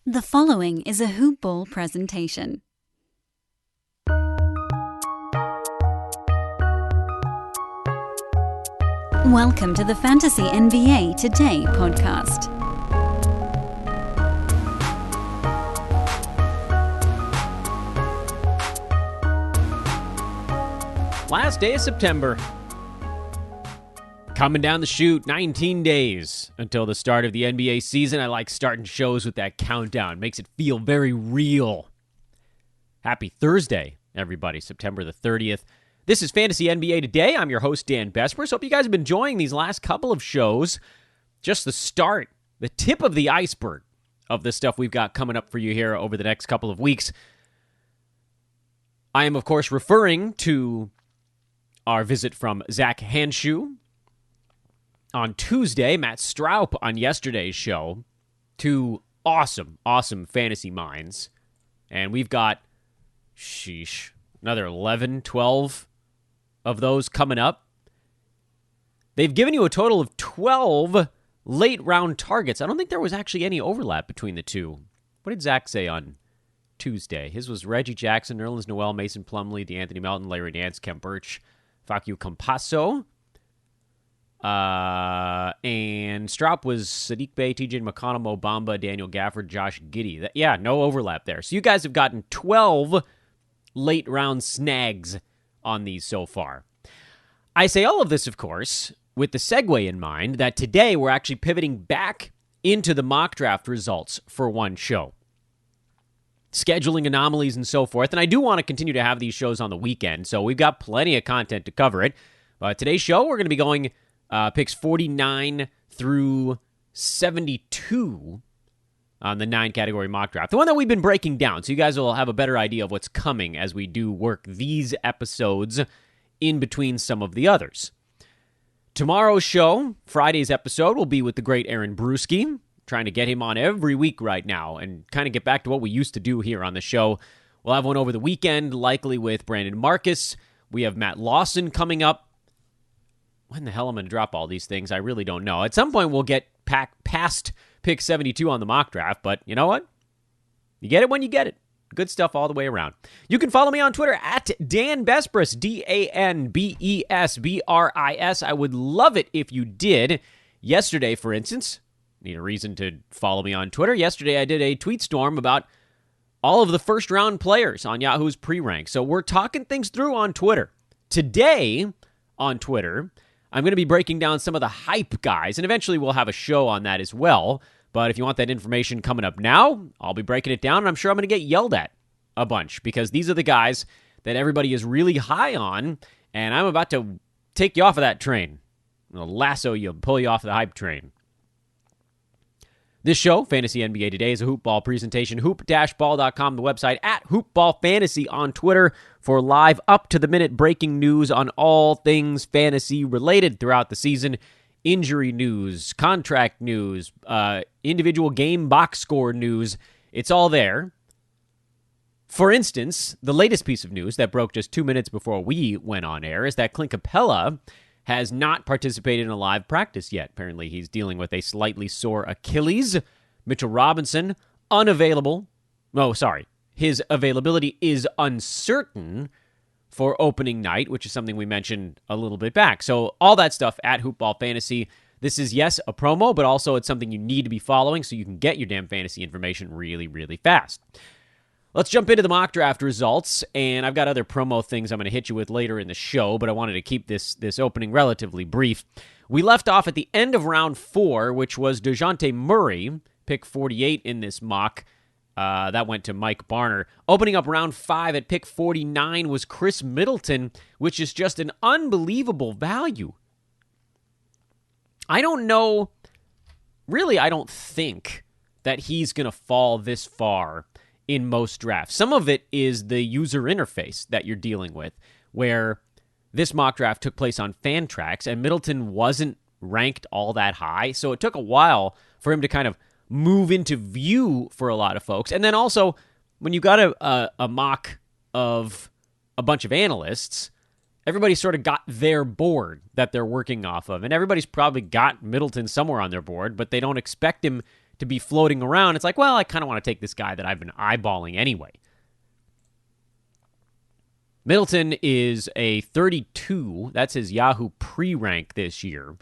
The following is a Hoop Ball presentation. Welcome to the Fantasy NBA Today podcast. Last day of September. Coming down the chute, 19 days until the start of the NBA season. I like starting shows with that countdown. Makes it feel very real. Happy Thursday, everybody. September the 30th. This is Fantasy NBA Today. I'm your host, Dan Bespers. Hope you guys have been enjoying these last couple of shows. Just the start, the tip of the iceberg of the stuff we've got coming up for you here over the next couple of weeks. I am, of course, referring to our visit from Zach Hanshu on Tuesday, Matt Straub on yesterday's show. Two awesome fantasy minds. And we've got, another 11, 12 of those coming up. They've given you a total of 12 late-round targets. I don't think there was actually any overlap between the two. What did Zach say on Tuesday? His was Reggie Jackson, Nerlens Noel, Mason Plumlee, DeAnthony Melton, Larry Nance, Kemp Birch, Facu Campazzo. And Straub was Sadiq Bey, TJ McConnell, Mo Bamba, Daniel Gafford, Josh Giddey. No overlap there. So you guys have gotten 12 late-round snags on these so far. I say all of this, of course, with the segue in mind that today we're actually pivoting back into the mock draft results for one show. Scheduling anomalies and so forth, and I do want to continue to have these shows on the weekend, so we've got plenty of content to cover it. But today's show, we're going to be going picks 49 through 72 on the 9-category mock draft. The one that we've been breaking down, so you guys will have a better idea of what's coming as we do work these episodes in between some of the others. Tomorrow's show, Friday's episode, will be with the great Aaron Brewski. Trying to get him on every week right now and kind of get back to what we used to do here on the show. We'll have one over the weekend, likely with Brandon Marcus. We have Matt Lawson coming up. When the hell I'm going to drop all these things, I really don't know. At some point, we'll get past pick 72 on the mock draft, but you know what? You get it when you get it. Good stuff all the way around. You can follow me on Twitter at Dan Bespris, DanBesbris. I would love it if you did. Yesterday, for instance, need a reason to follow me on Twitter. Yesterday, I did a tweet storm about all of the first-round players on Yahoo's pre-rank. So we're talking things through on Twitter. Today, on Twitter, I'm going to be breaking down some of the hype guys, and eventually we'll have a show on that as well. But if you want that information coming up now, I'll be breaking it down, and I'm sure I'm going to get yelled at a bunch because these are the guys that everybody is really high on, and I'm about to take you off of that train. I'll lasso you, pull you off of the hype train. This show, Fantasy NBA Today, is a Hoop Ball presentation. Hoop-ball.com, the website, at HoopBallFantasy on Twitter for live, up-to-the-minute breaking news on all things fantasy-related throughout the season. Injury news, contract news, individual game box score news. It's all there. For instance, the latest piece of news that broke just 2 minutes before we went on air is that Clint Capella has not participated in a live practice yet. Apparently, he's dealing with a slightly sore Achilles. Mitchell Robinson, unavailable. His availability is uncertain for opening night, which is something we mentioned a little bit back. So all that stuff at Hoop Ball Fantasy. This is, yes, a promo, but also it's something you need to be following so you can get your damn fantasy information really, really fast. Let's jump into the mock draft results, and I've got other promo things I'm going to hit you with later in the show, but I wanted to keep this opening relatively brief. We left off at the end of round 4, which was DeJounte Murray, pick 48 in this mock. That went to Mike Barner. Opening up round 5 at pick 49 was Chris Middleton, which is just an unbelievable value. I don't know, really I don't think that he's going to fall this far in most drafts. Some of it is the user interface that you're dealing with, where this mock draft took place on Fantrax, and Middleton wasn't ranked all that high, so it took a while for him to kind of move into view for a lot of folks. And then also, when you got a mock of a bunch of analysts, everybody sort of got their board that they're working off of, and everybody's probably got Middleton somewhere on their board, but they don't expect him to be floating around, it's like, well, I kind of want to take this guy that I've been eyeballing anyway. Middleton is a 32. That's his Yahoo pre-rank this year.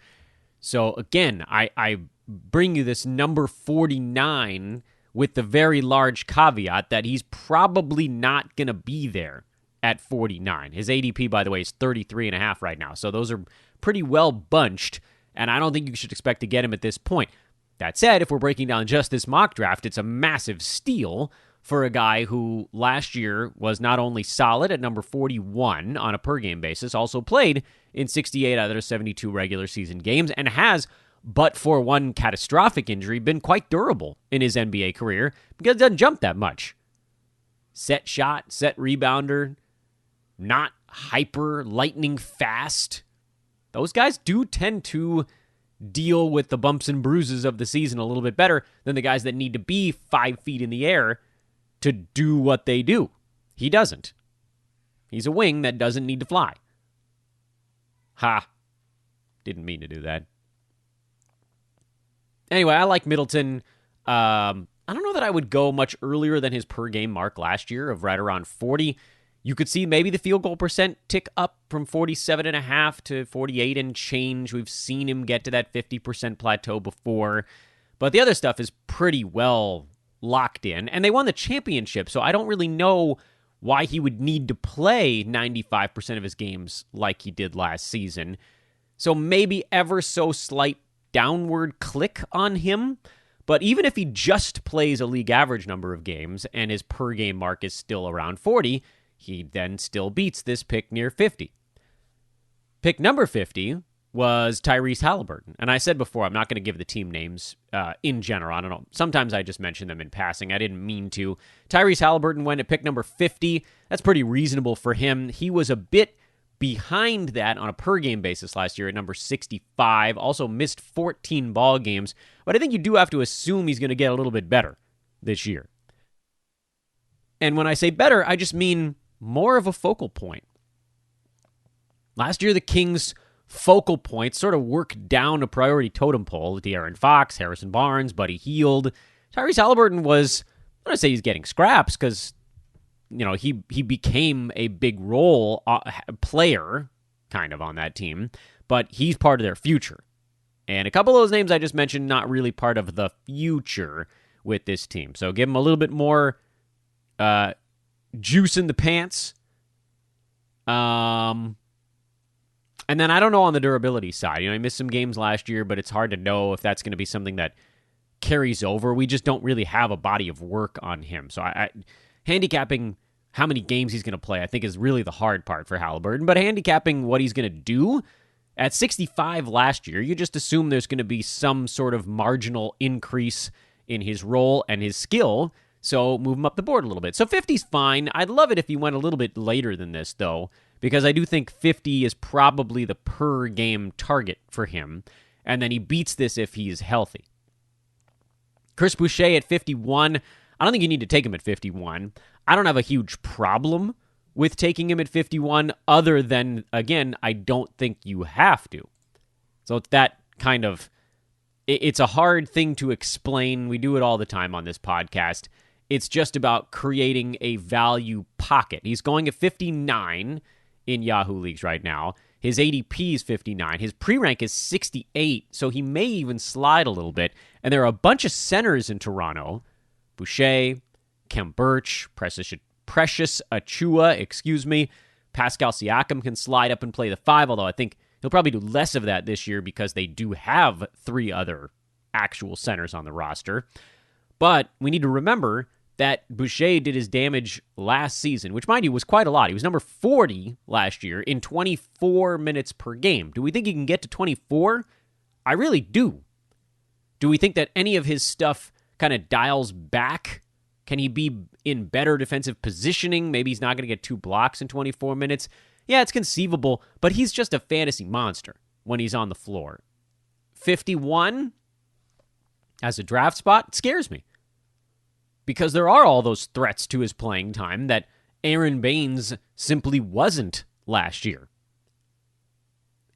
So again, I bring you this number 49 with the very large caveat that he's probably not going to be there at 49. His ADP, by the way, is 33.5 right now. So those are pretty well bunched, and I don't think you should expect to get him at this point. That said, if we're breaking down just this mock draft, it's a massive steal for a guy who last year was not only solid at number 41 on a per-game basis, also played in 68 out of 72 regular season games, and has, but for one catastrophic injury, been quite durable in his NBA career because it doesn't jump that much. Set shot, set rebounder, not hyper lightning fast. Those guys do tend to deal with the bumps and bruises of the season a little bit better than the guys that need to be 5 feet in the air to do what they do. He doesn't. He's a wing that doesn't need to fly. Ha. Didn't mean to do that. Anyway, I like Middleton. I don't know that I would go much earlier than his per-game mark last year of right around 40. You could see maybe the field goal percent tick up from 47.5 to 48 and change. We've seen him get to that 50% plateau before. But the other stuff is pretty well locked in. And they won the championship, so I don't really know why he would need to play 95% of his games like he did last season. So maybe ever so slight downward click on him. But even if he just plays a league average number of games and his per-game mark is still around 40, he then still beats this pick near 50. Pick number 50 was Tyrese Halliburton. And I said before, I'm not going to give the team names in general. I don't know. Sometimes I just mention them in passing. I didn't mean to. Tyrese Halliburton went at pick number 50. That's pretty reasonable for him. He was a bit behind that on a per-game basis last year at number 65. Also missed 14 ball games. But I think you do have to assume he's going to get a little bit better this year. And when I say better, I just mean more of a focal point. Last year, the Kings' focal points sort of worked down a priority totem pole. Darren Fox, Harrison Barnes, Buddy Hield. Tyrese Halliburton was, I'm going to say he's getting scraps because, you know, he became a big role player kind of on that team, but he's part of their future. And a couple of those names I just mentioned, not really part of the future with this team. So give him a little bit more juice in the pants. And then I don't know on the durability side. You know, he missed some games last year, but it's hard to know if that's going to be something that carries over. We just don't really have a body of work on him. So I handicapping how many games he's going to play, I think, is really the hard part for Halliburton. But handicapping what he's going to do, at 65 last year, you just assume there's going to be some sort of marginal increase in his role and his skill. So move him up the board a little bit. So 50's fine. I'd love it if he went a little bit later than this, though, because I do think 50 is probably the per-game target for him, and then he beats this if he's healthy. Chris Boucher at 51. I don't think you need to take him at 51. I don't have a huge problem with taking him at 51, other than, again, I don't think you have to. So it's that kind of... It's a hard thing to explain. We do it all the time on this podcast. It's just about creating a value pocket. He's going at 59 in Yahoo leagues right now. His ADP is 59. His pre-rank is 68, so he may even slide a little bit. And there are a bunch of centers in Toronto. Boucher, Khem Birch, Precious Achua, Pascal Siakam can slide up and play the 5, although I think he'll probably do less of that this year because they do have 3 other actual centers on the roster. But we need to remember that Boucher did his damage last season, which, mind you, was quite a lot. He was number 40 last year in 24 minutes per game. Do we think he can get to 24? I really do. Do we think that any of his stuff kind of dials back? Can he be in better defensive positioning? Maybe he's not going to get 2 blocks in 24 minutes. Yeah, it's conceivable, but he's just a fantasy monster when he's on the floor. 51 as a draft spot scares me, because there are all those threats to his playing time that Aaron Baines simply wasn't last year.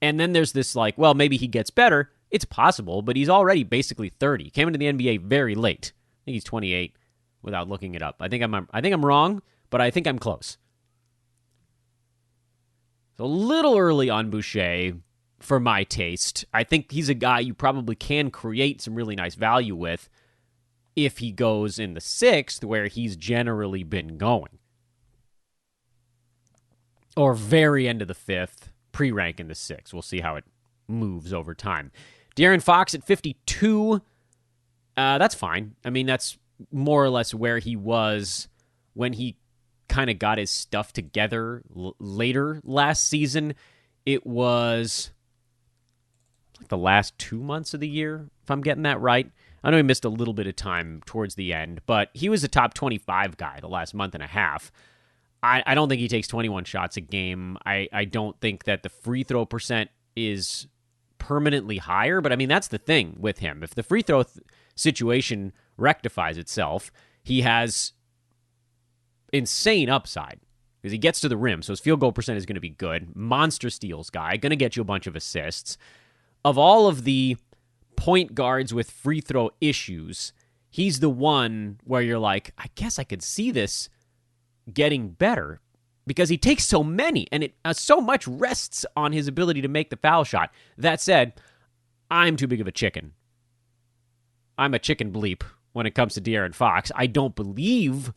And then there's this like, well, maybe he gets better. It's possible, but he's already basically 30. Came into the NBA very late. I think he's 28 without looking it up. I think I'm wrong, but I think I'm close. So a little early on Boucher for my taste. I think he's a guy you probably can create some really nice value with if he goes in the 6th, where he's generally been going. Or very end of the 5th, pre-rank in the 6th. We'll see how it moves over time. Darren Fox at 52. That's fine. I mean, that's more or less where he was when he kind of got his stuff together later last season. It was like the last 2 months of the year, if I'm getting that right. I know he missed a little bit of time towards the end, but he was a top 25 guy the last month and a half. I don't think he takes 21 shots a game. I don't think that the free throw percent is permanently higher, but I mean, that's the thing with him. If the free throw situation rectifies itself, he has insane upside because he gets to the rim, so his field goal percent is going to be good. Monster steals guy, going to get you a bunch of assists. Of all of the point guards with free throw issues, he's the one where you're like, I guess I could see this getting better because he takes so many, and it so much rests on his ability to make the foul shot. That said, I'm too big of a chicken. I'm a chicken bleep when it comes to Darren Fox. I don't believe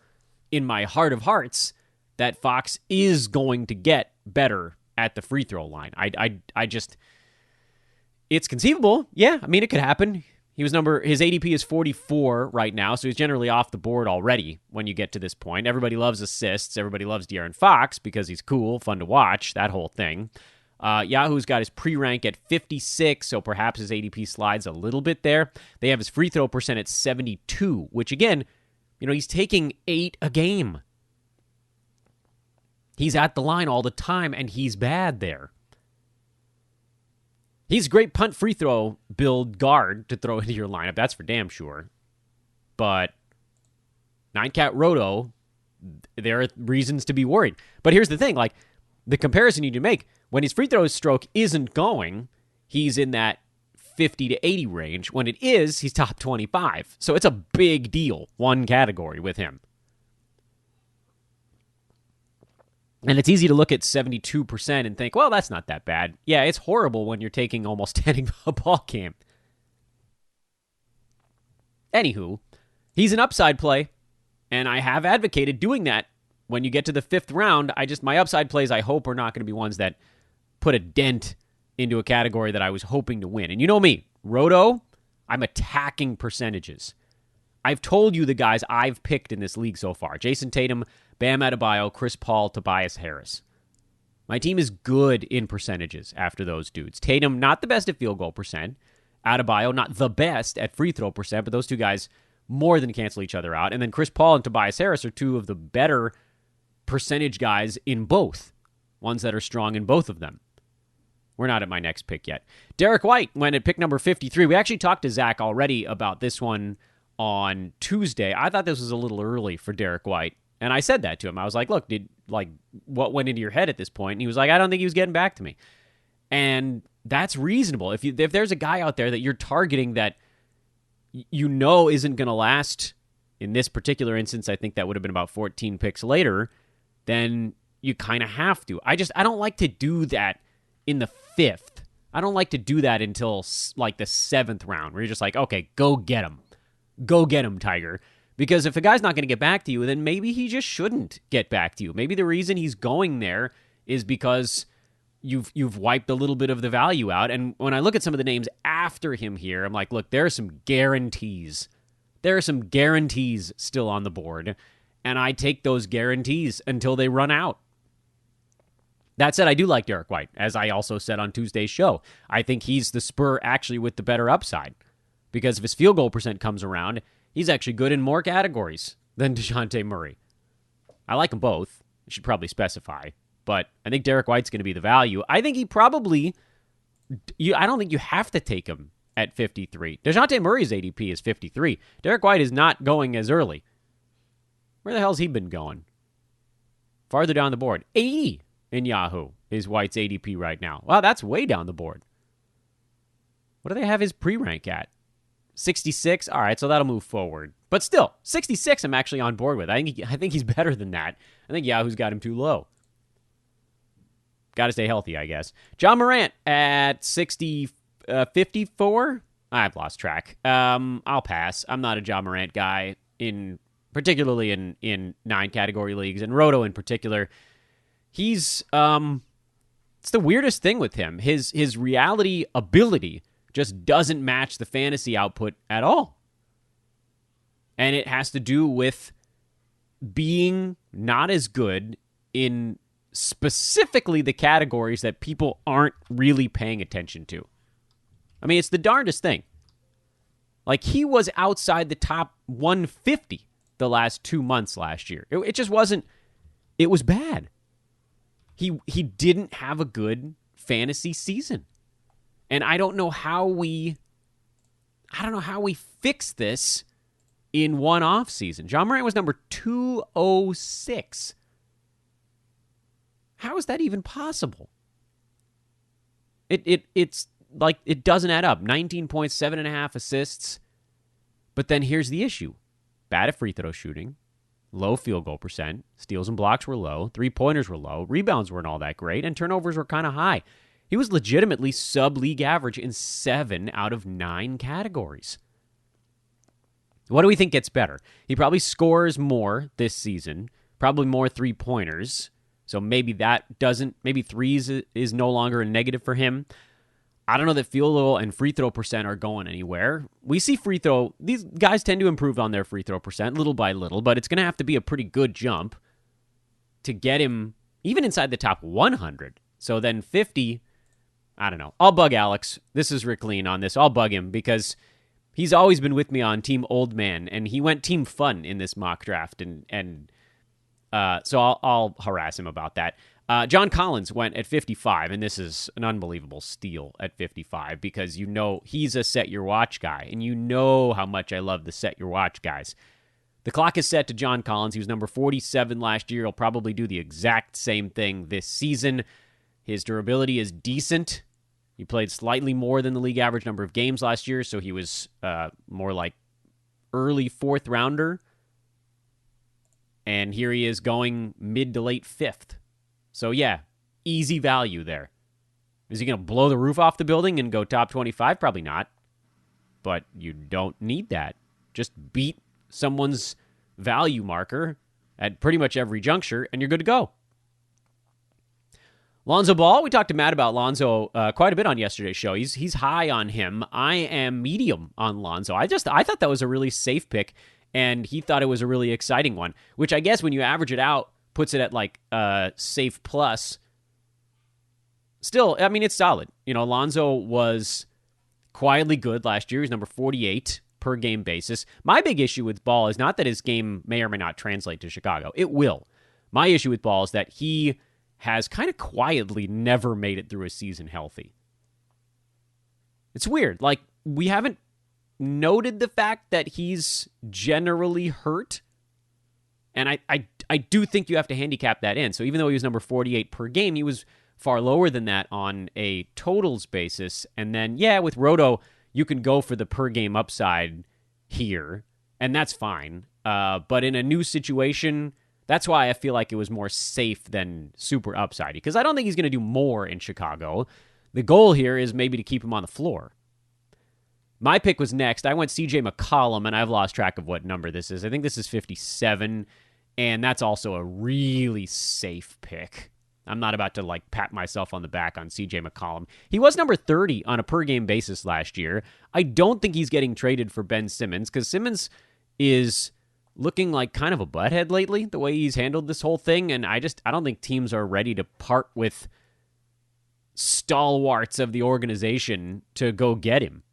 in my heart of hearts that Fox is going to get better at the free throw line. I just, it's conceivable. Yeah, I mean, it could happen. His ADP is 44 right now, so he's generally off the board already when you get to this point. Everybody loves assists. Everybody loves Darren Fox because he's cool, fun to watch, that whole thing. Yahoo's got his pre-rank at 56, so perhaps his ADP slides a little bit there. They have his free throw percent at 72, which again, he's taking 8 a game. He's at the line all the time, and he's bad there. He's a great punt free throw build guard to throw into your lineup. That's for damn sure. But 9-cat Roto, there are reasons to be worried. But here's the thing, the comparison you need to make, when his free throw stroke isn't going, he's in that 50 to 80 range. When it is, he's top 25. So it's a big deal, one category with him. And it's easy to look at 72% and think, well, that's not that bad. Yeah, it's horrible when you're taking almost 10 a ball game. Anywho, he's an upside play, and I have advocated doing that when you get to the 5th round. My upside plays, I hope, are not going to be ones that put a dent into a category that I was hoping to win. And you know me, Roto, I'm attacking percentages. I've told you the guys I've picked in this league so far. Jason Tatum, Bam Adebayo, Chris Paul, Tobias Harris. My team is good in percentages after those dudes. Tatum, not the best at field goal percent. Adebayo, not the best at free throw percent, but those two guys more than cancel each other out. And then Chris Paul and Tobias Harris are two of the better percentage guys in both. Ones that are strong in both of them. We're not at my next pick yet. Derek White went at pick number 53. We actually talked to Zach already about this one on Tuesday. I thought this was a little early for Derek White. And I said that to him. I was like, look, what went into your head at this point? And he was like, I don't think he was getting back to me. And that's reasonable. If there's a guy out there that you're targeting that isn't going to last, in this particular instance, I think that would have been about 14 picks later, then you kind of have to. I don't like to do that in the 5th. I don't like to do that until the 7th round, where you're just like, okay, go get him. Go get him, Tiger. Because if a guy's not going to get back to you, then maybe he just shouldn't get back to you. Maybe the reason he's going there is because you've wiped a little bit of the value out. And when I look at some of the names after him here, I'm like, look, there are some guarantees. There are some guarantees still on the board, and I take those guarantees until they run out. That said, I do like Derek White, as I also said on Tuesday's show. I think he's the Spur actually with the better upside, because if his field goal percent comes around, he's actually good in more categories than DeJounte Murray. I like them both. I should probably specify. But I think Derek White's going to be the value. I think he probably... I don't think you have to take him at 53. DeJounte Murray's ADP is 53. Derek White is not going as early. Where the hell's he been going? Farther down the board. 80 in Yahoo is White's ADP right now. Wow, that's way down the board. What do they have his pre-rank at? 66? All right, so that'll move forward. But still, 66 I'm actually on board with. I think he's better than that. I think Yahoo's got him too low. Got to stay healthy, I guess. John Morant at 54? I've lost track. I'll pass. I'm not a John Morant guy, particularly in 9-category leagues, and Roto in particular. He's it's the weirdest thing with him. His reality ability just doesn't match the fantasy output at all. And it has to do with being not as good in specifically the categories that people aren't really paying attention to. I mean, it's the darndest thing. Like, he was outside the top 150 the last 2 months last year. It just wasn't, it was bad. He didn't have a good fantasy season. And I don't know how we fix this in one off season. John Morant was number 206. How is that even possible? It's like, it doesn't add up. 19 points, 7.5 assists. But then here's the issue. Bad at free throw shooting. Low field goal percent. Steals and blocks were low. 3-pointers were low. Rebounds weren't all that great. And turnovers were kind of high. He was legitimately sub-league average in 7 out of 9 categories. What do we think gets better? He probably scores more this season. Probably more 3-pointers. So maybe maybe threes is no longer a negative for him. I don't know that field goal and free throw percent are going anywhere. We see these guys tend to improve on their free throw percent little by little, but it's going to have to be a pretty good jump to get him even inside the top 100. So then 50, I don't know. I'll bug Alex. This is Rick Lean on this. I'll bug him because he's always been with me on Team Old Man, and he went Team Fun in this mock draft, and so I'll harass him about that. John Collins went at 55, and this is an unbelievable steal at 55 because you know he's a set your watch guy, and you know how much I love the set your watch guys. The clock is set to John Collins. He was number 47 last year. He'll probably do the exact same thing this season. His durability is decent. He played slightly more than the league average number of games last year, so he was more like early 4th rounder. And here he is going mid to late 5th. So yeah, easy value there. Is he going to blow the roof off the building and go top 25? Probably not. But you don't need that. Just beat someone's value marker at pretty much every juncture, and you're good to go. Lonzo Ball, we talked to Matt about Lonzo quite a bit on yesterday's show. He's high on him. I am medium on Lonzo. I thought that was a really safe pick, and he thought it was a really exciting one, which I guess when you average it out, puts it at like safe plus. Still, I mean, it's solid. You know, Lonzo was quietly good last year. He's number 48 per game basis. My big issue with Ball is not that his game may or may not translate to Chicago. It will. My issue with Ball is that he has kind of quietly never made it through a season healthy. It's weird. Like, we haven't noted the fact that he's generally hurt. And I do think you have to handicap that in. So even though he was number 48 per game, he was far lower than that on a totals basis. And then, yeah, with Roto, you can go for the per game upside here, and that's fine. But in a new situation, that's why I feel like it was more safe than super upside, because I don't think he's going to do more in Chicago. The goal here is maybe to keep him on the floor. My pick was next. I went CJ McCollum, and I've lost track of what number this is. I think this is 57, and that's also a really safe pick. I'm not about to like pat myself on the back on CJ McCollum. He was number 30 on a per-game basis last year. I don't think he's getting traded for Ben Simmons, because Simmons is looking like kind of a butthead lately, the way he's handled this whole thing, and I don't think teams are ready to part with stalwarts of the organization to go get him.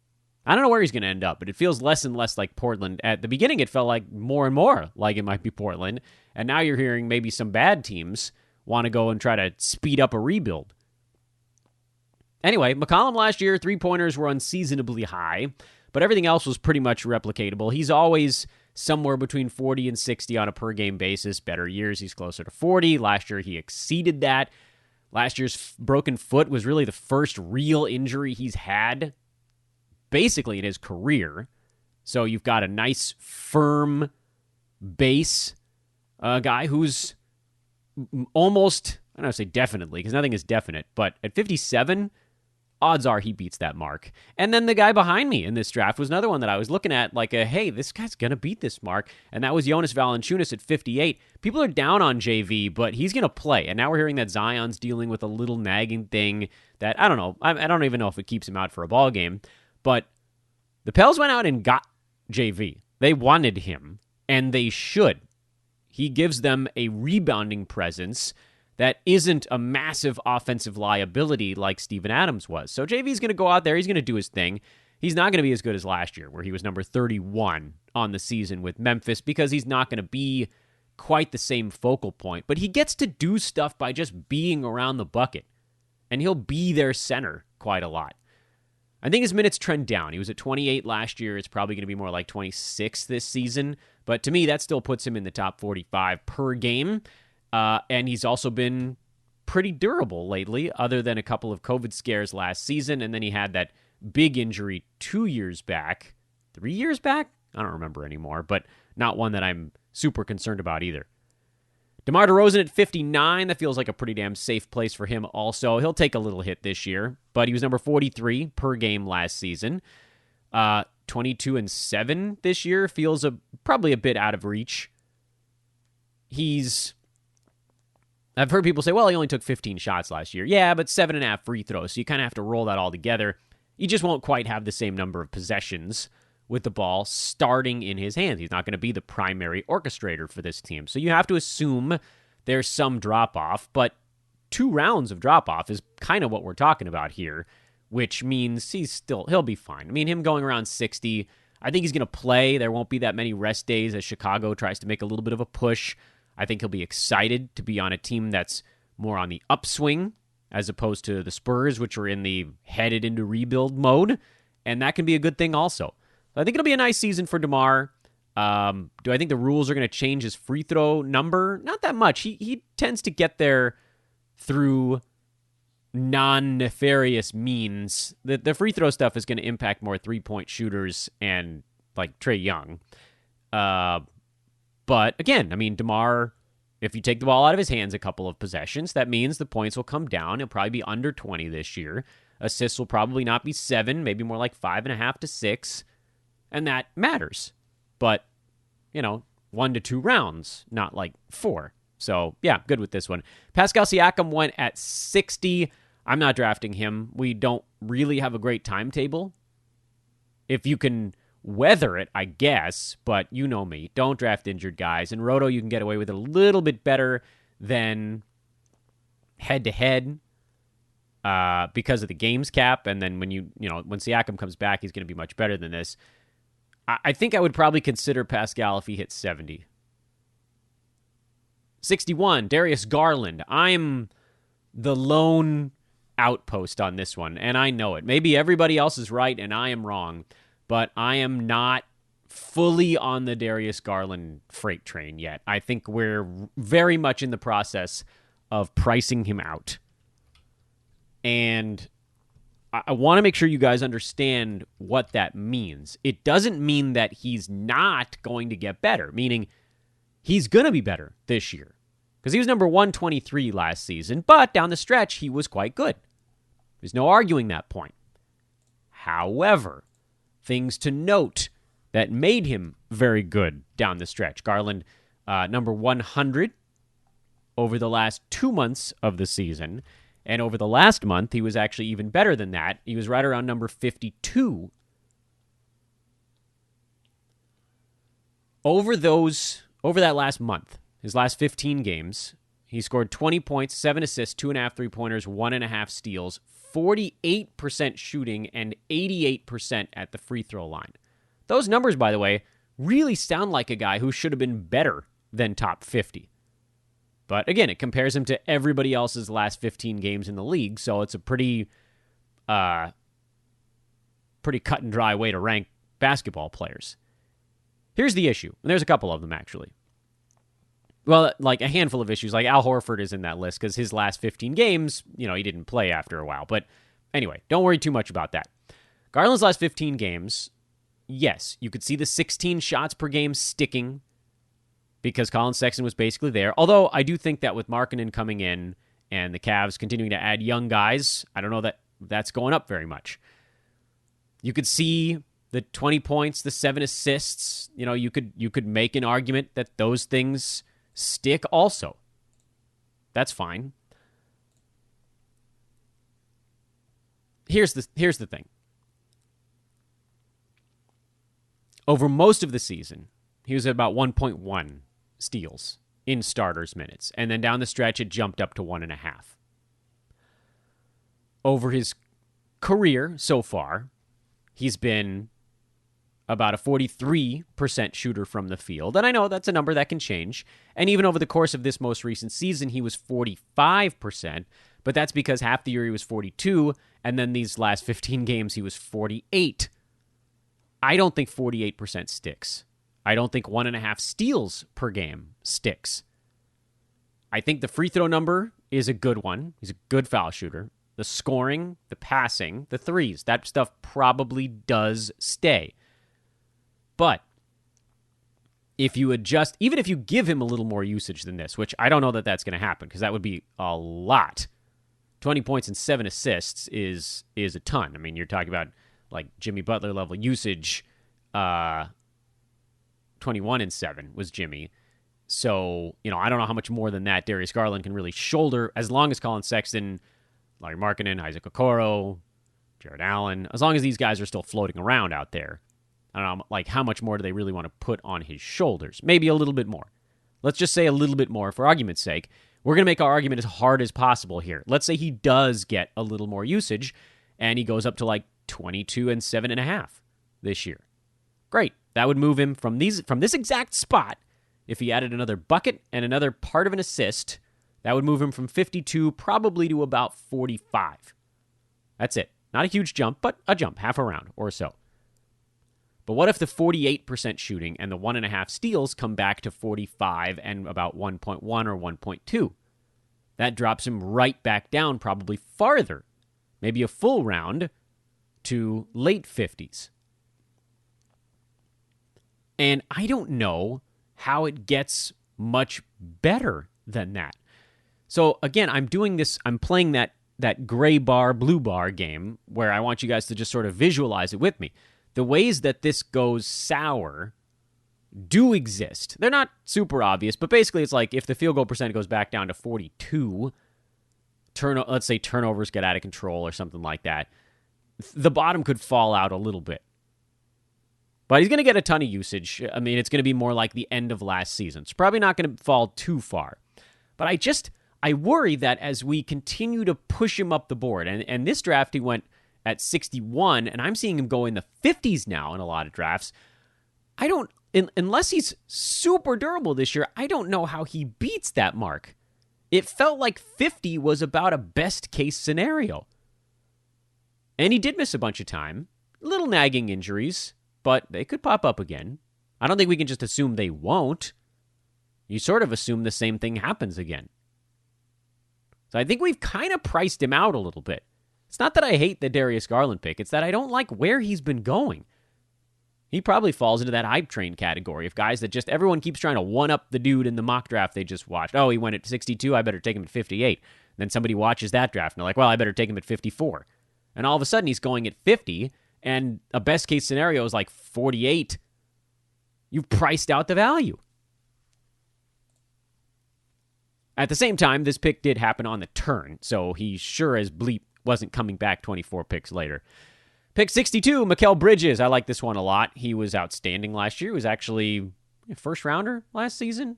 I don't know where he's going to end up, but it feels less and less like Portland. At the beginning, it felt like more and more like it might be Portland, and now you're hearing maybe some bad teams want to go and try to speed up a rebuild. Anyway, McCollum last year, 3-pointers were unseasonably high, but everything else was pretty much replicatable. He's always somewhere between 40 and 60 on a per-game basis. Better years, he's closer to 40. Last year, he exceeded that. Last year's broken foot was really the first real injury he's had basically in his career. So you've got a nice, firm base guy who's almost, I don't want to say definitely, because nothing is definite, but at 57, odds are he beats that mark. And then the guy behind me in this draft was another one that I was looking at like, hey, this guy's going to beat this mark. And that was Jonas Valenciunas at 58. People are down on JV, but he's going to play. And now we're hearing that Zion's dealing with a little nagging thing that, I don't know. I don't even know if it keeps him out for a ball game. But the Pels went out and got JV. They wanted him, and they should. He gives them a rebounding presence that isn't a massive offensive liability like Steven Adams was. So JV's going to go out there. He's going to do his thing. He's not going to be as good as last year, where he was number 31 on the season with Memphis, because he's not going to be quite the same focal point. But he gets to do stuff by just being around the bucket, and he'll be their center quite a lot. I think his minutes trend down. He was at 28 last year. It's probably going to be more like 26 this season. But to me, that still puts him in the top 45 per game. And he's also been pretty durable lately, other than a couple of COVID scares last season. And then he had that big injury 2 years back. 3 years back? I don't remember anymore, but not one that I'm super concerned about either. DeMar DeRozan at 59, that feels like a pretty damn safe place for him also. He'll take a little hit this year, but he was number 43 per game last season. 22-7 this year feels probably a bit out of reach. I've heard people say, well, he only took 15 shots last year. Yeah, but 7.5 free throws, so you kind of have to roll that all together. He just won't quite have the same number of possessions with the ball starting in his hands. He's not going to be the primary orchestrator for this team. So you have to assume there's some drop-off, but 2 rounds of drop-off is kind of what we're talking about here, which means he'll be fine. I mean, him going around 60, I think he's going to play. There won't be that many rest days as Chicago tries to make a little bit of a push. I think he'll be excited to be on a team that's more on the upswing as opposed to the Spurs, which are in the headed into rebuild mode, and that can be a good thing also. I think it'll be a nice season for DeMar. Do I think the rules are going to change his free throw number? Not that much. He tends to get there through non-nefarious means. The free throw stuff is going to impact more three-point shooters and like Trae Young. But again, I mean, DeMar, if you take the ball out of his hands a couple of possessions, that means the points will come down. He'll probably be under 20 this year. Assists will probably not be 7, maybe more like 5.5 to 6. And that matters. But, 1 to 2 rounds, not like 4. So, yeah, good with this one. Pascal Siakam went at 60. I'm not drafting him. We don't really have a great timetable. If you can weather it, I guess, but you know me. Don't draft injured guys. In Roto, you can get away with it a little bit better than head-to-head because of the games cap, and then when when Siakam comes back, he's going to be much better than this. I think I would probably consider Pascal if he hits 70. 61, Darius Garland. I'm the lone outpost on this one, and I know it. Maybe everybody else is right, and I am wrong, but I am not fully on the Darius Garland freight train yet. I think we're very much in the process of pricing him out. And I want to make sure you guys understand what that means. It doesn't mean that he's not going to get better, meaning he's going to be better this year. Because he was number 123 last season, but down the stretch, he was quite good. There's no arguing that point. However, things to note that made him very good down the stretch. Garland, number 100 over the last 2 months of the season. And over the last month, he was actually even better than that. He was right around number 52. Over that last month, his last 15 games, he scored 20 points, 7 assists, 2.5 3-pointers, 1.5 steals, 48% shooting, and 88% at the free throw line. Those numbers, by the way, really sound like a guy who should have been better than top 50. But again, it compares him to everybody else's last 15 games in the league, so it's a pretty cut and dry way to rank basketball players. Here's the issue, and there's a couple of them, actually. Well, like a handful of issues, like Al Horford is in that list because his last 15 games, he didn't play after a while. But anyway, don't worry too much about that. Garland's last 15 games, yes, you could see the 16 shots per game sticking because Colin Sexton was basically there. Although I do think that with Markkanen coming in and the Cavs continuing to add young guys, I don't know that that's going up very much. You could see the 20 points, the 7 assists. You could make an argument that those things stick also. That's fine. Here's the thing. Over most of the season, he was at about 1.1 steals in starters minutes. And then down the stretch, it jumped up to 1.5. Over his career so far, he's been about a 43% shooter from the field. And I know that's a number that can change. And even over the course of this most recent season, he was 45%. But that's because half the year he was 42, and then these last 15 games he was 48. I don't think 48% sticks. I don't think 1.5 steals per game sticks. I think the free throw number is a good one. He's a good foul shooter. The scoring, the passing, the threes, that stuff probably does stay. But if you adjust, even if you give him a little more usage than this, which I don't know that that's going to happen because that would be a lot. 20 points and 7 assists is a ton. I mean, you're talking about like Jimmy Butler level usage. 21 and 7 was Jimmy. So, I don't know how much more than that Darius Garland can really shoulder as long as Colin Sexton, Larry Markkanen, Isaac Okoro, Jared Allen, as long as these guys are still floating around out there. I don't know, like how much more do they really want to put on his shoulders? Maybe a little bit more. Let's just say a little bit more for argument's sake. We're going to make our argument as hard as possible here. Let's say he does get a little more usage and he goes up to like 22 and 7.5 this year. Great. That would move him from this exact spot. If he added another bucket and another part of an assist, that would move him from 52 probably to about 45. That's it. Not a huge jump, but a jump, half a round or so. But what if the 48% shooting and the 1.5 steals come back to 45 and about 1.1 or 1.2? That drops him right back down, probably farther, maybe a full round to late 50s. And I don't know how it gets much better than that. So again, I'm playing that gray bar, blue bar game where I want you guys to just sort of visualize it with me. The ways that this goes sour do exist. They're not super obvious, but basically it's like if the field goal percent goes back down to 42, let's say turnovers get out of control or something like that, the bottom could fall out a little bit. But he's going to get a ton of usage. I mean, it's going to be more like the end of last season. It's probably not going to fall too far. But I worry that as we continue to push him up the board, and this draft he went at 61, and I'm seeing him go in the 50s now in a lot of drafts. Unless he's super durable this year, I don't know how he beats that mark. It felt like 50 was about a best case scenario. And he did miss a bunch of time. Little nagging injuries, but they could pop up again. I don't think we can just assume they won't. You sort of assume the same thing happens again. So I think we've kind of priced him out a little bit. It's not that I hate the Darius Garland pick. It's that I don't like where he's been going. He probably falls into that hype train category of guys that just everyone keeps trying to one-up the dude in the mock draft they just watched. Oh, he went at 62. I better take him at 58. And then somebody watches that draft and they're like, well, I better take him at 54. And all of a sudden he's going at 50, and a best-case scenario is like 48. You've priced out the value. At the same time, this pick did happen on the turn, so he sure as bleep wasn't coming back 24 picks later. Pick 62, Mikel Bridges. I like this one a lot. He was outstanding last year. He was actually a first-rounder last season.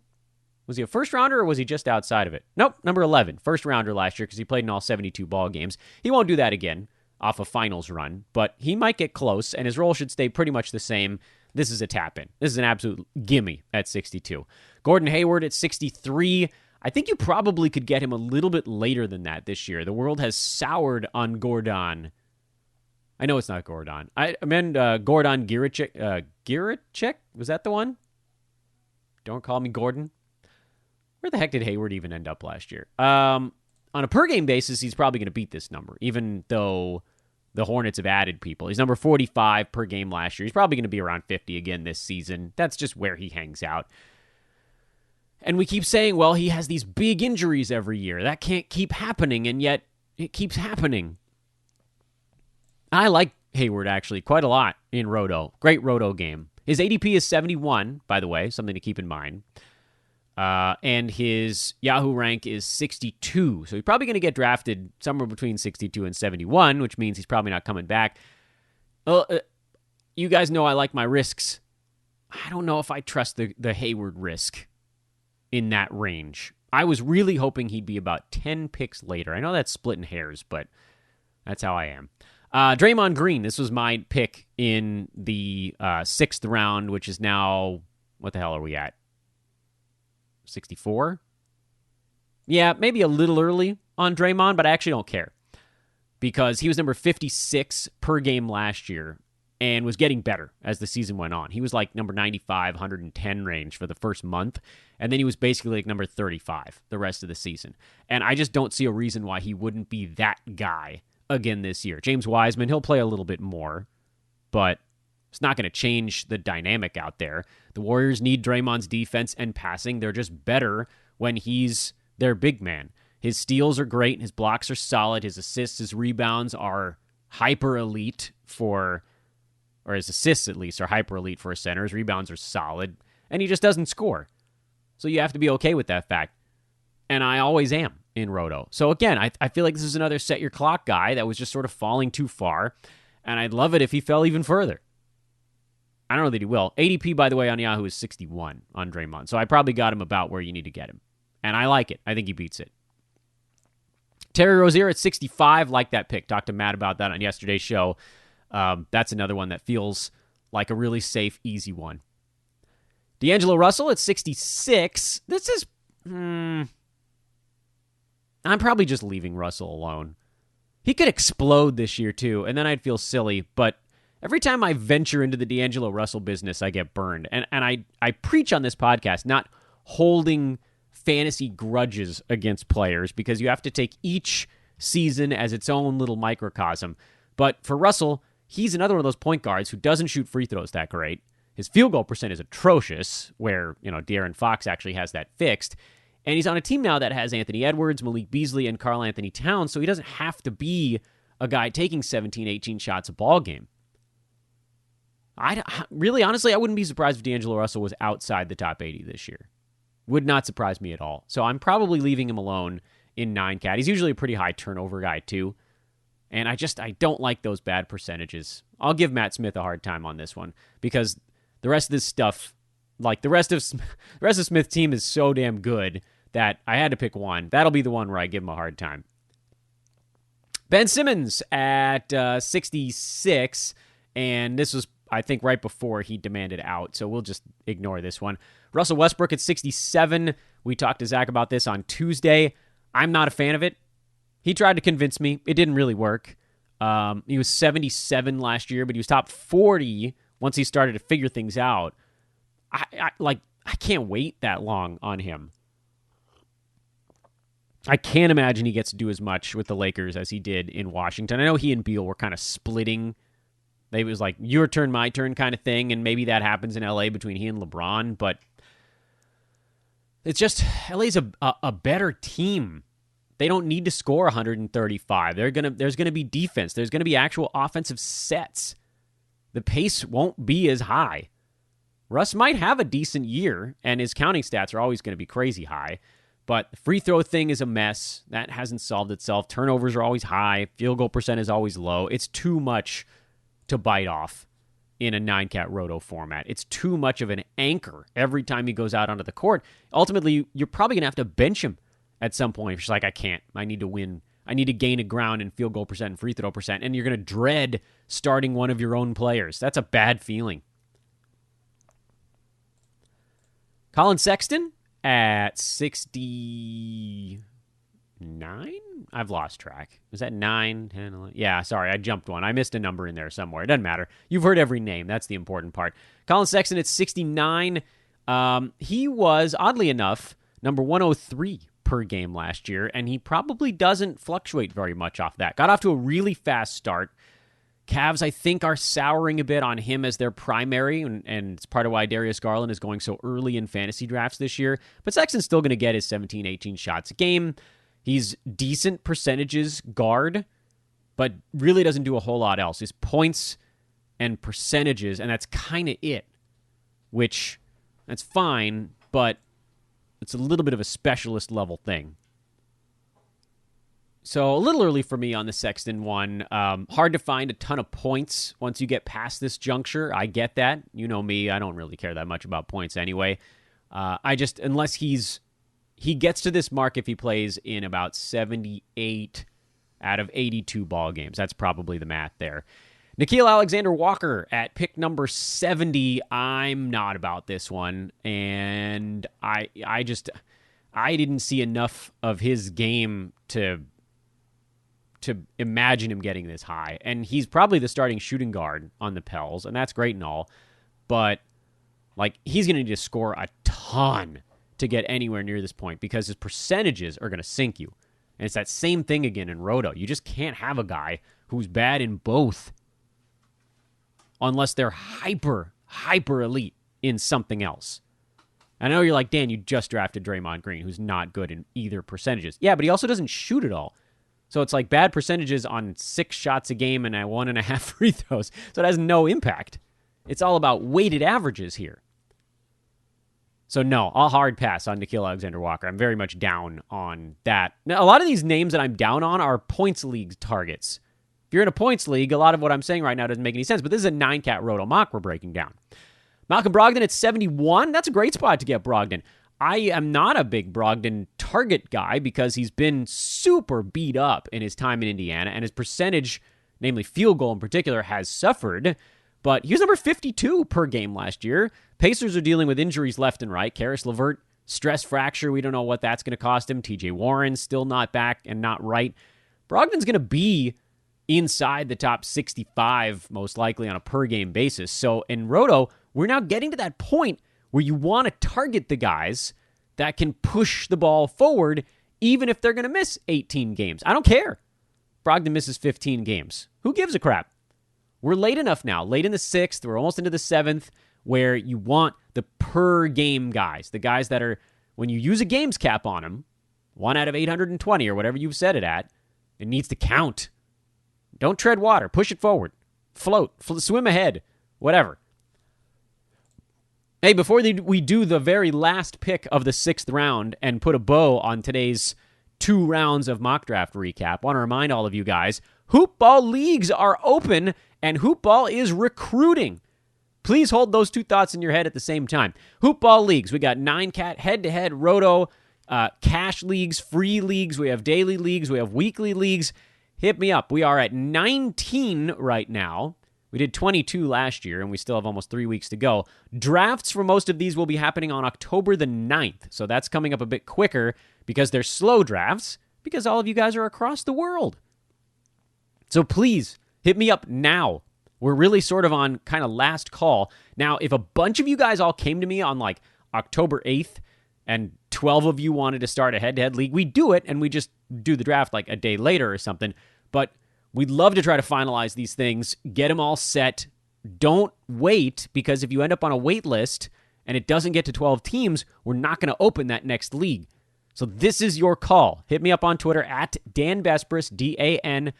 Was he a first-rounder or was he just outside of it? Nope, number 11. First-rounder last year because he played in all 72 ball games. He won't do that again off a finals run, but he might get close, and his role should stay pretty much the same. This is a tap-in. This is an absolute gimme at 62. Gordon Hayward at 63. I think you probably could get him a little bit later than that this year. The world has soured on Gordon. I know it's not Gordon. I meant Gordon Giricek. Giricek? Was that the one? Don't call me Gordon. Where the heck did Hayward even end up last year? On a per-game basis, he's probably going to beat this number, even though the Hornets have added people. He's number 45 per game last year. He's probably going to be around 50 again this season. That's just where he hangs out. And we keep saying, well, he has these big injuries every year. That can't keep happening, and yet it keeps happening. I like Hayward, actually, quite a lot in Roto. Great Roto game. His ADP is 71, by the way, something to keep in mind. And his Yahoo rank is 62. So he's probably going to get drafted somewhere between 62 and 71, which means he's probably not coming back. You guys know I like my risks. I don't know if I trust the Hayward risk in that range. I was really hoping he'd be about 10 picks later. I know that's splitting hairs, but that's how I am. Draymond Green, this was my pick in the 6th round, which is now, what the hell are we at? 64? Yeah, maybe a little early on Draymond, but I actually don't care because he was number 56 per game last year and was getting better as the season went on. He was like number 95, 110 range for the first month, and then he was basically like number 35 the rest of the season. And I just don't see a reason why he wouldn't be that guy again this year. James Wiseman, he'll play a little bit more, but it's not going to change the dynamic out there. The Warriors need Draymond's defense and passing. They're just better when he's their big man. His steals are great. His blocks are solid. His assists, his rebounds are hyper elite or his assists at least are hyper elite for a center. His rebounds are solid, and he just doesn't score. So you have to be okay with that fact. And I always am in Roto. So again, I feel like this is another set your clock guy that was just sort of falling too far, and I'd love it if he fell even further. I don't know that he will. ADP, by the way, on Yahoo is 61 on Draymond, so I probably got him about where you need to get him. And I like it. I think he beats it. Terry Rozier at 65, like that pick. Talked to Matt about that on yesterday's show. That's another one that feels like a really safe, easy one. Deangelo Russell at 66. This is... I'm probably just leaving Russell alone. He could explode this year, too, and then I'd feel silly, but every time I venture into the Deangelo Russell business, I get burned. And I preach on this podcast, not holding fantasy grudges against players, because you have to take each season as its own little microcosm. But for Russell, he's another one of those point guards who doesn't shoot free throws that great. His field goal percent is atrocious, where, Darren Fox actually has that fixed. And he's on a team now that has Anthony Edwards, Malik Beasley, and Karl Anthony Towns, so he doesn't have to be a guy taking 17, 18 shots a ball game. Really, honestly, I wouldn't be surprised if Deangelo Russell was outside the top 80 this year. Would not surprise me at all. So I'm probably leaving him alone in 9-cat. He's usually a pretty high turnover guy, too. And I don't like those bad percentages. I'll give Matt Smith a hard time on this one, because the rest of this stuff, like the rest of Smith's team is so damn good that I had to pick one. That'll be the one where I give him a hard time. Ben Simmons at 66, and this was, I think, right before he demanded out, so we'll just ignore this one. Russell Westbrook at 67. We talked to Zach about this on Tuesday. I'm not a fan of it. He tried to convince me. It didn't really work. He was 77 last year, but he was top 40 once he started to figure things out. I can't wait that long on him. I can't imagine he gets to do as much with the Lakers as he did in Washington. I know he and Beal were kind of splitting. It was like your turn, my turn kind of thing, and maybe that happens in LA between he and LeBron, but it's just LA's a better team. They don't need to score 135. There's going to be defense. There's going to be actual offensive sets. The pace won't be as high. Russ might have a decent year, and his counting stats are always going to be crazy high, but the free throw thing is a mess. That hasn't solved itself. Turnovers are always high. Field goal percent is always low. It's too much to bite off in a 9-cat roto format. It's too much of an anchor every time he goes out onto the court. Ultimately, you're probably going to have to bench him at some point. She's like, I can't. I need to win. I need to gain a ground in field goal percent and free throw percent, and you're going to dread starting one of your own players. That's a bad feeling. Colin Sexton at 69? I've lost track. Was that 9, 10, 11? Yeah, sorry, I jumped one. I missed a number in there somewhere. It doesn't matter. You've heard every name. That's the important part. Colin Sexton at 69. He was, oddly enough, number 103 per game last year, and he probably doesn't fluctuate very much off that. Got off to a really fast start. Cavs, I think, are souring a bit on him as their primary, and it's part of why Darius Garland is going so early in fantasy drafts this year. But Sexton's still going to get his 17, 18 shots a game. He's decent percentages guard, but really doesn't do a whole lot else. His points and percentages, and that's kind of it, which that's fine, but it's a little bit of a specialist level thing. So a little early for me on the Sexton one. Hard to find a ton of points once you get past this juncture. I get that. You know me. I don't really care that much about points anyway. Unless he gets to this mark if he plays in about 78 out of 82 ball games. That's probably the math there. Nikhil Alexander-Walker at pick number 70. I'm not about this one. And I didn't see enough of his game to imagine him getting this high. And he's probably the starting shooting guard on the Pels, and that's great and all. But he's going to need to score a ton to get anywhere near this point because his percentages are going to sink you. And it's that same thing again in Roto. You just can't have a guy who's bad in both unless they're hyper elite in something else. I know you're like, Dan, you just drafted Draymond Green, who's not good in either percentages. Yeah, but he also doesn't shoot at all. So it's like bad percentages on 6 shots a game and 1.5 free throws. So it has no impact. It's all about weighted averages here. So no, I'll hard pass on Nikhil Alexander-Walker. I'm very much down on that. Now, a lot of these names that I'm down on are points league targets. If you're in a points league, a lot of what I'm saying right now doesn't make any sense, but this is a 9-cat Roto mock we're breaking down. Malcolm Brogdon at 71. That's a great spot to get Brogdon. I am not a big Brogdon target guy because he's been super beat up in his time in Indiana, and his percentage, namely field goal in particular, has suffered. But he was number 52 per game last year. Pacers are dealing with injuries left and right. Karis LeVert, stress fracture. We don't know what that's going to cost him. TJ Warren still not back and not right. Brogdon's going to be inside the top 65, most likely on a per-game basis. So in Roto, we're now getting to that point where you want to target the guys that can push the ball forward, even if they're going to miss 18 games. I don't care. Brogdon misses 15 games. Who gives a crap? We're late enough now, late in the 6th, we're almost into the 7th, where you want the per-game guys, the guys that are, when you use a games cap on them, 1 out of 820 or whatever you've set it at, it needs to count. Don't tread water. Push it forward. Float. Swim ahead. Whatever. Hey, before we do the very last pick of the 6th round and put a bow on today's 2 rounds of mock draft recap, I want to remind all of you guys, Hoop Ball leagues are open and Hoop Ball is recruiting. Please hold those 2 thoughts in your head at the same time. Hoop Ball leagues, we got 9-cat head-to-head Roto, cash leagues, free leagues, we have daily leagues, we have weekly leagues. Hit me up. We are at 19 right now. We did 22 last year, and we still have almost 3 weeks to go. Drafts for most of these will be happening on October the 9th, so that's coming up a bit quicker because they're slow drafts, because all of you guys are across the world. So please, hit me up now. We're really sort of on kind of last call. Now, if a bunch of you guys all came to me on like October 8th, and 12 of you wanted to start a head-to-head league, we do it, and we just do the draft like a day later or something. But we'd love to try to finalize these things, get them all set. Don't wait, because if you end up on a wait list and it doesn't get to 12 teams, we're not going to open that next league. So this is your call. Hit me up on Twitter at Dan Besbris, DanBesbris,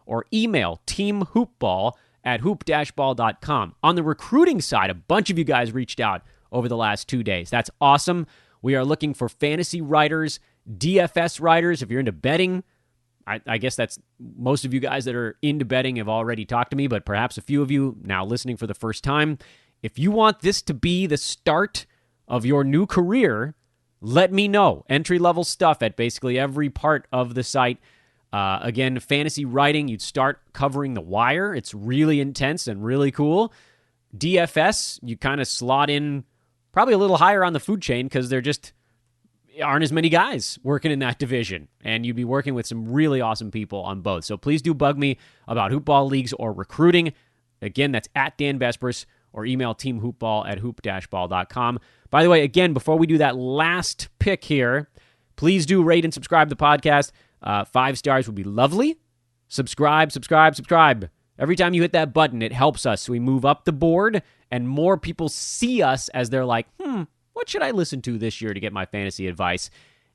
or email teamhoopball@hoop-ball.com. On the recruiting side, a bunch of you guys reached out over the last 2 days. That's awesome. We are looking for fantasy writers, DFS writers. If you're into betting, I guess that's most of you guys that are into betting have already talked to me, but perhaps a few of you now listening for the first time. If you want this to be the start of your new career, let me know. Entry-level stuff at basically every part of the site. Again, fantasy writing, you'd start covering the wire. It's really intense and really cool. DFS, you kind of slot in probably a little higher on the food chain because there just aren't as many guys working in that division. And you'd be working with some really awesome people on both. So please do bug me about hoopball leagues or recruiting. Again, that's at Dan Besbris, or email teamhoopball@hoop-ball.com. By the way, again, before we do that last pick here, please do rate and subscribe to the podcast. 5 stars would be lovely. Subscribe. Every time you hit that button, it helps us. So we move up the board, and more people see us as they're like, what should I listen to this year to get my fantasy advice?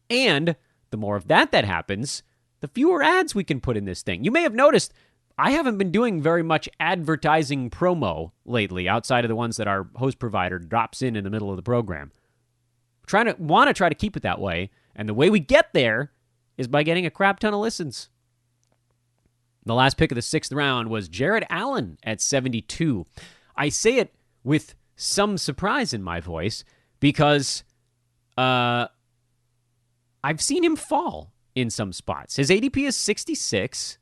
And the more of that happens, the fewer ads we can put in this thing. You may have noticed I haven't been doing very much advertising promo lately outside of the ones that our host provider drops in the middle of the program. Want to try to keep it that way, and the way we get there is by getting a crap ton of listens. The last pick of the 6th round was Jarrett Allen at 72. I say it with some surprise in my voice because I've seen him fall in some spots. His ADP is 66.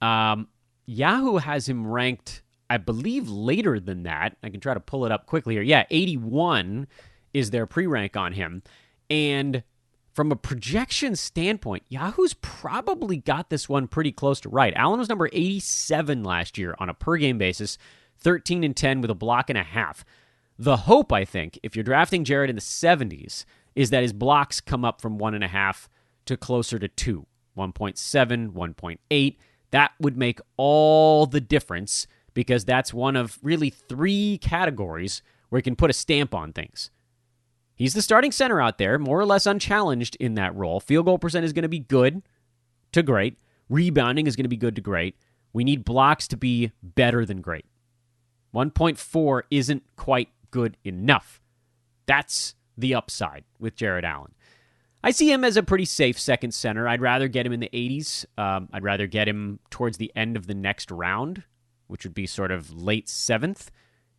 Yahoo has him ranked, I believe, later than that. I can try to pull it up quickly here. Yeah, 81 is their pre-rank on him. And from a projection standpoint, Yahoo's probably got this one pretty close to right. Allen was number 87 last year on a per-game basis, 13-10 with a block and a half. The hope, I think, if you're drafting Jarrett in the 70s, is that his blocks come up from 1.5 to closer to 2, 1.7, 1.8. That would make all the difference because that's one of really 3 categories where you can put a stamp on things. He's the starting center out there, more or less unchallenged in that role. Field goal percent is going to be good to great. Rebounding is going to be good to great. We need blocks to be better than great. 1.4 isn't quite good enough. That's the upside with Jarrett Allen. I see him as a pretty safe second center. I'd rather get him in the 80s. I'd rather get him towards the end of the next round, which would be sort of late 7th.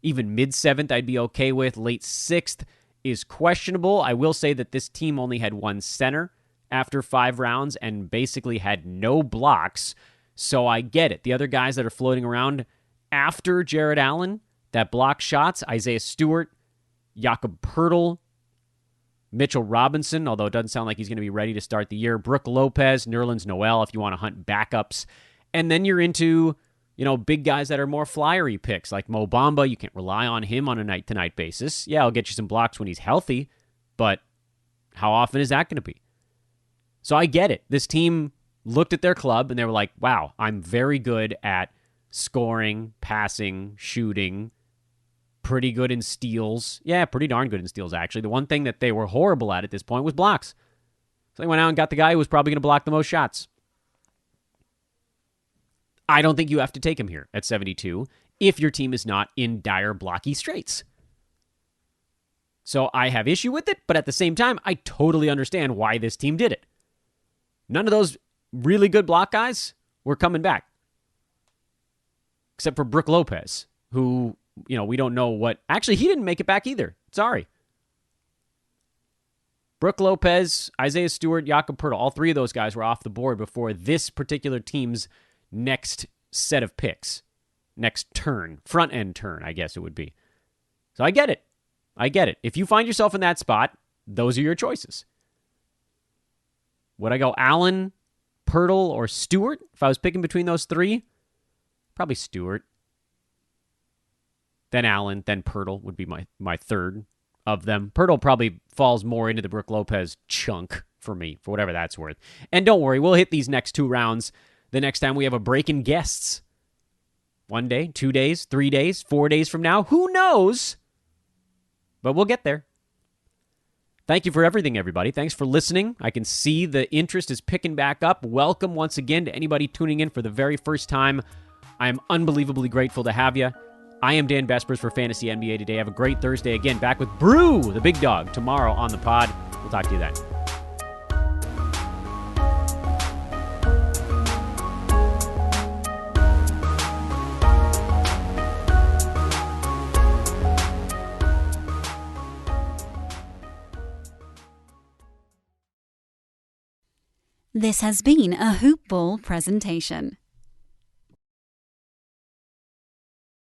Even mid-7th I'd be okay with. Late 6th is questionable. I will say that this team only had 1 center after 5 rounds and basically had no blocks, so I get it. The other guys that are floating around after Jarrett Allen that block shots, Isaiah Stewart, Jakob Poeltl, Mitchell Robinson, although it doesn't sound like he's going to be ready to start the year, Brook Lopez, Nerlens Noel if you want to hunt backups, and then you're into big guys that are more flyery picks, like Mo Bamba. You can't rely on him on a night-to-night basis. Yeah, I'll get you some blocks when he's healthy, but how often is that going to be? So I get it. This team looked at their club, and they were like, wow, I'm very good at scoring, passing, shooting, pretty good in steals. Yeah, pretty darn good in steals, actually. The one thing that they were horrible at this point was blocks. So they went out and got the guy who was probably going to block the most shots. I don't think you have to take him here at 72 if your team is not in dire blocky straits. So I have issue with it, but at the same time, I totally understand why this team did it. None of those really good block guys were coming back. Except for Brook Lopez, who, we don't know what... Actually, he didn't make it back either. Sorry. Brook Lopez, Isaiah Stewart, Jakob Poeltl, all 3 of those guys were off the board before this particular team's next set of picks. Next turn. Front-end turn, I guess it would be. So I get it. If you find yourself in that spot, those are your choices. Would I go Allen, Poeltl, or Stewart if I was picking between those 3? Probably Stewart. Then Allen, then Poeltl would be my third of them. Poeltl probably falls more into the Brook Lopez chunk for me, for whatever that's worth. And don't worry, we'll hit these next 2 rounds the next time we have a break in guests. 1 day, 2 days, 3 days, 4 days from now. Who knows? But we'll get there. Thank you for everything, everybody. Thanks for listening. I can see the interest is picking back up. Welcome once again to anybody tuning in for the very first time. I am unbelievably grateful to have you. I am Dan Vespers for Fantasy NBA Today. Have a great Thursday. Again, back with Brew, the big dog, tomorrow on the pod. We'll talk to you then. This has been a Hoop Ball presentation.